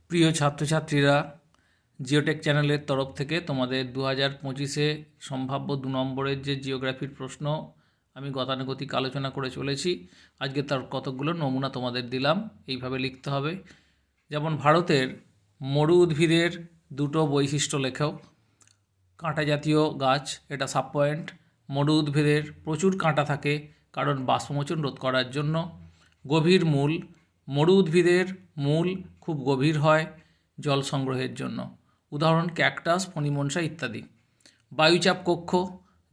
প্রিয় ছাত্রছাত্রীরা, জিওটেক চ্যানেলের তরফ থেকে তোমাদের 2025-এ সম্ভাব্য 2 নম্বরের যে জিওগ্রাফির প্রশ্ন আমি গতানুগতিক আলোচনা করে চলেছি, আজকে তার কতকগুলো নমুনা তোমাদের দিলাম। এইভাবে লিখতে হবে। যেমন ভারতের মরু উদ্ভিদের দুটো বৈশিষ্ট্য লেখো। কাঁটা জাতীয় গাছ, এটা সাব পয়েন্ট। মরু উদ্ভিদের প্রচুর কাঁটা থাকে কারণ বাষ্পমোচন রোধ করার জন্য। গভীর মূল, মরু উদ্ভিদের মূল খুব গভীর হয় জল সংগ্রহের জন্য। উদাহরণ ক্যাকটাস, ফণিমনসা ইত্যাদি। বায়ুচাপ কক্ষ,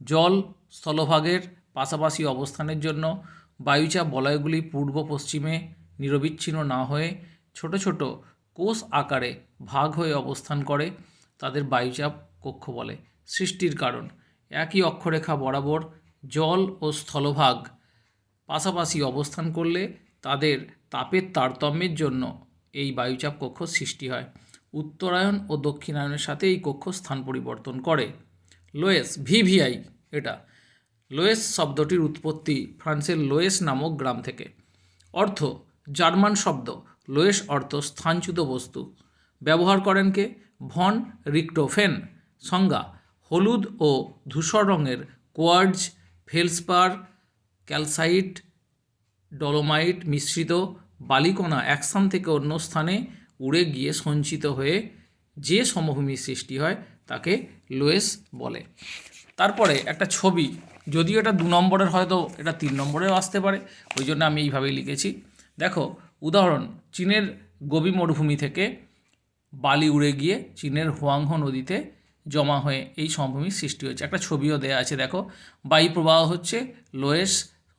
জল স্থলভাগের পাশাপাশি অবস্থানের জন্য বায়ুচাপ বলয়গুলি পূর্ব পশ্চিমে নিরবিচ্ছিন্ন না হয়ে ছোট ছোট কোষ আকারে ভাগ হয়ে অবস্থান করে, তাদের বায়ুচাপ কক্ষ বলে। সৃষ্টির কারণ, একই অক্ষরেখা বরাবর জল ও স্থলভাগ পাশাপাশি অবস্থান করলে তাদের তাপের তারতম্যের জন্য এই বায়ুচাপ কক্ষ সৃষ্টি হয়। উত্তরায়ণ ও দক্ষিণায়নের সাথে এই কক্ষ স্থান পরিবর্তন করে। লোয়েস, ভিভিআই, এটা লোয়েস শব্দটির উৎপত্তি ফ্রান্সের লোয়েস নামক গ্রাম থেকে। অর্থ, জার্মান শব্দ লোয়েস অর্থ স্থানচ্যুত বস্তু। ব্যবহার করেন কে? ভন রিক্টোফেন। সংজ্ঞা, হলুদ ও ধূসর রঙের কোয়ার্টজ, ফেলসপার, ক্যালসাইট, ডলোমাইট মিশ্রিত বালিকণা এক স্থান থেকে অন্য স্থানে উড়ে গিয়ে সঞ্চিত হয়ে যে সমভূমির সৃষ্টি হয় তাকে লোয়েস বলে। তারপরে একটা ছবি, যদিও এটা 2 নম্বরের, হয়তো এটা 3 নম্বরেও আসতে পারে, ওই জন্য আমি এইভাবেই লিখেছি। দেখো উদাহরণ, চীনের গোবি মরুভূমি থেকে বালি উড়ে গিয়ে চীনের হুয়াংহো নদীতে জমা হয়ে এই সমভূমির সৃষ্টি হয়েছে। একটা ছবিও দেয়া আছে, দেখো বায়ু প্রবাহ হচ্ছে লোয়েস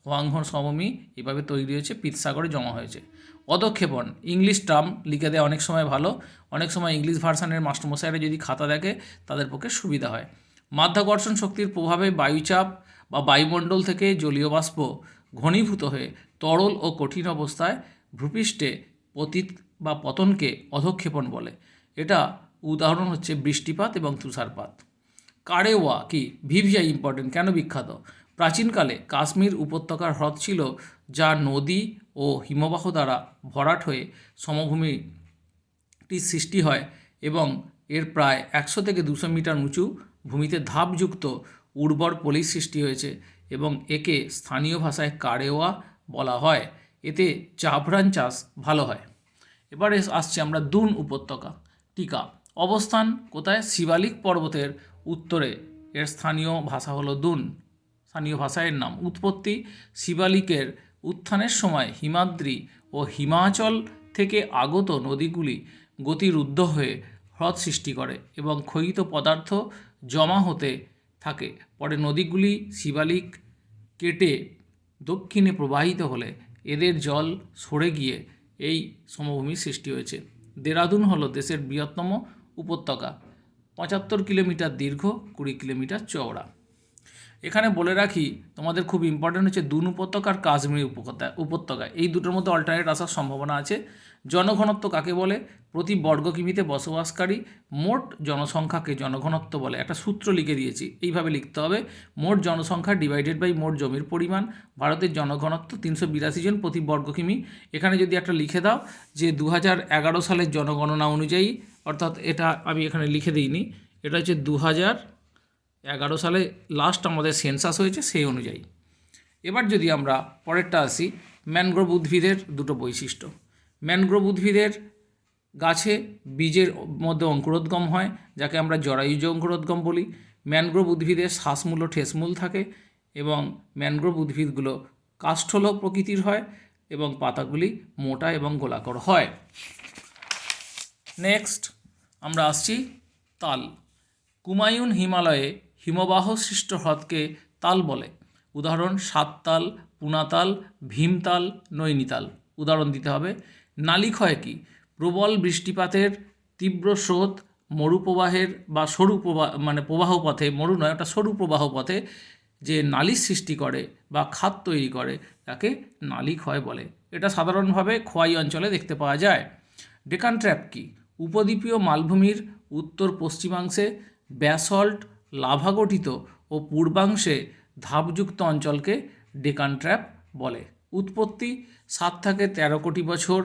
হুয়াংহো সমভূমি এভাবে তৈরি হয়েছে, পিতসাগরে জমা হয়েছে। অধক্ষেপণ, ইংলিশ টার্ম লিখে দেয় অনেক সময় ভালো, অনেক সময় ইংলিশ ভার্সানের মাস্টারমশাইরা যদি খাতা দেখে তাদের পক্ষে সুবিধা হয়। মাধ্যাকর্ষণ শক্তির প্রভাবে বায়ুচাপ বা বায়ুমণ্ডল থেকে জলীয় বাষ্প ঘনীভূত হয়ে তরল ও কঠিন অবস্থায় ভূপৃষ্ঠে পতিত বা পতনকে অধক্ষেপণ বলে। এটা উদাহরণ হচ্ছে বৃষ্টিপাত এবং তুষারপাত। কারেওয়া কি? ভিভিআই ইম্পর্টেন্ট, কেন বিখ্যাত? প্রাচীনকালে কাশ্মীর উপত্যকার হ্রদ ছিল যা নদী ও হিমবাহ দ্বারা ভরাট হয়ে সমভূমিটির সৃষ্টি হয় এবং এর প্রায় 100 থেকে 200 মিটার উঁচু ভূমিতে ধাপযুক্ত উর্বর পলির সৃষ্টি হয়েছে এবং একে স্থানীয় ভাষায় কারেওয়া বলা হয়। এতে জাফরান চাষ ভালো হয়। এবারে আসছে আমরা দুন উপত্যকা। টিকা, অবস্থান কোথায়? শিবালিক পর্বতের উত্তরে, এর স্থানীয় ভাষা হলো দুন, স্থানীয় ভাষা এর নাম। উৎপত্তি, শিবালিকের উত্থানের সময় হিমাদ্রি ও হিমাচল থেকে আগত নদীগুলি গতিরুদ্ধ হয়ে হ্রদ সৃষ্টি করে এবং ক্ষয়িত পদার্থ জমা হতে থাকে। পরে নদীগুলি শিবালিক কেটে দক্ষিণে প্রবাহিত হলে এদের জল সরে গিয়ে এই সমভূমির সৃষ্টি হয়েছে। দেরাদুন হলো দেশের বৃহত্তম উপত্যকা, 75 কিলোমিটার দীর্ঘ, 20 কিলোমিটার চওড়া। এখানে বলে রাখি, তোমাদের খুব ইম্পর্টেন্ট হচ্ছে দুন উপত্যকা আর কাশ্মীর উপত্যকা, এই দুটোর মধ্যে অল্টারনেট আসার সম্ভাবনা আছে। জনঘনত্ব কাকে বলে? প্রতি বর্গ কিমিতে বসবাসকারী মোট জনসংখ্যাকে জনঘনত্ব বলে। একটা সূত্র লিখে দিয়েছি, এইভাবে লিখতে হবে, মোট জনসংখ্যা ডিভাইডেড বাই মোট জমির পরিমাণ। ভারতের জনঘনত্ব 382 জন প্রতি বর্গ কিমি। এখানে যদি একটা লিখে দাও যে 2011 সালের জনগণনা অনুযায়ী, অর্থাৎ এটা আমি এখানে লিখে দিইনি, এটা হচ্ছে 2011 সালে লাস্ট আমাদের সেন্সাস হয়েছে সেই অনুযায়ী। এবার যদি আমরা পরেরটা আসি, ম্যানগ্রোভ উদ্ভিদের দুটো বৈশিষ্ট্য। ম্যানগ্রোভ উদ্ভিদের গাছে বীজের মধ্যে অঙ্কুরোদ্গম হয়, যাকে আমরা জরায়ুজ অঙ্কুরোদ্গম বলি। ম্যানগ্রোভ উদ্ভিদের শ্বাসমূল ও ঠেসমূল থাকে এবং ম্যানগ্রোভ উদ্ভিদগুলো কাষ্ঠল প্রকৃতির হয় এবং পাতাগুলি মোটা এবং গোলাকার হয়। নেক্সট আমরা আসছি তাল। কুমায়ুন হিমালয়ে হিমবাহ সৃষ্ট হ্রদকে তাল বলে। উদাহরণ সাততাল, পুনাতাল, ভীমতাল, নৈনিতাল। উদাহরণ দিতে হবে। নালিক্ষয় কি? প্রবল বৃষ্টিপাতের তীব্র স্রোত মরুপ্রবাহের বা সরু প্রবাহ পথে, মরু নয়, ওটা সরু প্রবাহ পথে যে নালির সৃষ্টি করে বা খাত তৈরি করে তাকে নালিক্ষয় বলে। এটা সাধারণভাবে খোয়াই অঞ্চলে দেখতে পাওয়া যায়। ডেকান ট্র্যাপ কি? উপদ্বীপীয় মালভূমির উত্তর পশ্চিমাংশে ব্যাসল্ট লাভা গঠিত ও পূর্বাংশে ধাপযুক্ত অঞ্চলকে ডেকান ট্র্যাপ বলে। উৎপত্তি 7 থেকে 13 কোটি বছর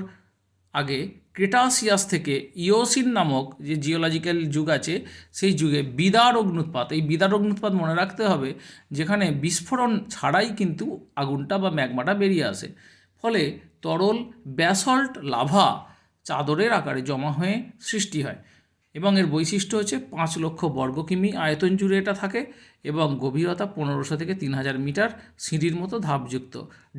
আগে ক্রেটাসিয়াস থেকে ইওসিন নামক যে জিওলজিক্যাল যুগ আছে সেই যুগে বিদার অগ্নুৎপাত, এই বিদার অগ্নুৎপাত মনে রাখতে হবে, যেখানে বিস্ফোরণ ছাড়াই কিন্তু আগুনটা বা ম্যাগমাটা বেরিয়ে আসে, ফলে তরল ব্যাসল্ট লাভা চাদরের আকারে জমা হয়ে সৃষ্টি হয় এবং এর বৈশিষ্ট্য হচ্ছে 5 লক্ষ বর্গ কিমি আয়তন জুড়ে এটা থাকে এবং গভীরতা 1500 থেকে 3000 মিটার, সিঁড়ির মতো ধাপযুক্ত।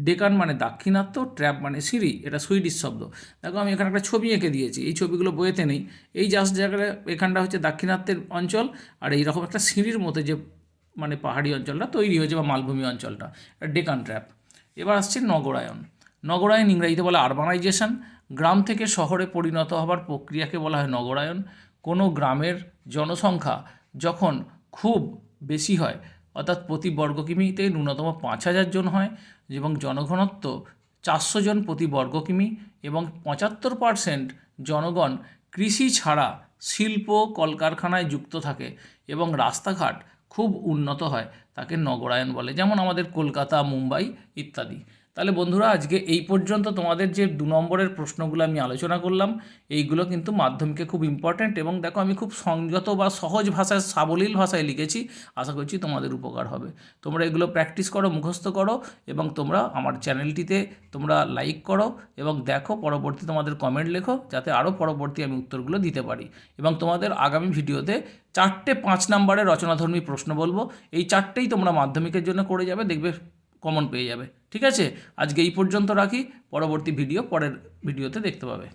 ডেকান মানে দাক্ষিণাত্য, ট্র্যাপ মানে সিঁড়ি, এটা সুইডিশ শব্দ। দেখো আমি এখানে একটা ছবি এঁকে দিয়েছি, এই ছবিগুলো বইয়েতে নেই। এই জাস্ট জায়গায় এখানটা হচ্ছে দাক্ষিণাত্যের অঞ্চল, আর এইরকম একটা সিঁড়ির মতো যে মানে পাহাড়ি অঞ্চলটা তৈরি হয়েছে বা মালভূমি অঞ্চলটা, ডেকান ট্র্যাপ। এবার আসছে নগরায়ন। নগরায়ন ইংরেজিতে বলা আরবানাইজেশন। গ্রাম থেকে শহরে পরিণত হবার প্রক্রিয়াকে বলা হয় নগরায়ন। কোনো গ্রামের জনসংখ্যা যখন খুব বেশি হয়, অর্থাৎ প্রতি বর্গ কিমিতে ন্যূনতম 5000 জন হয় এবং জনঘনত্ব 400 জন প্রতি বর্গ কিমি এবং 75% জনগণ কৃষি ছাড়া শিল্প কলকারখানায় যুক্ত থাকে এবং রাস্তাঘাট খুব উন্নত হয়, তাকে নগরায়ন বলে, যেমন আমাদের কলকাতা, মুম্বাই ইত্যাদি। তাহলে বন্ধুরা, আজকে এই পর্যন্ত তোমাদের যে 2 নম্বরের প্রশ্নগুলো আমি আলোচনা করলাম, এইগুলো কিন্তু মাধ্যমিকে খুব ইম্পর্ট্যান্ট এবং দেখো আমি খুব সংযত বা সহজ ভাষায়, সাবলীল ভাষায় লিখেছি। আশা করছি তোমাদের উপকার হবে। তোমরা এগুলো প্র্যাকটিস করো, মুখস্থ করো এবং তোমরা আমার চ্যানেলটিতে তোমরা লাইক করো এবং দেখো, পরবর্তী তোমাদের কমেন্ট লেখো, যাতে আরও পরবর্তী আমি উত্তরগুলো দিতে পারি। এবং তোমাদের আগামী ভিডিওতে 4টে 5 নম্বরের রচনাধর্মী প্রশ্ন বলবো, এই 4টেই তোমরা মাধ্যমিকের জন্য করে যাবে, দেখবে কমন পেয়ে যাবে। ঠিক আছে, আজকে এই পর্যন্ত রাখি, পরবর্তী ভিডিও পরের ভিডিওতে দেখতে পাবে।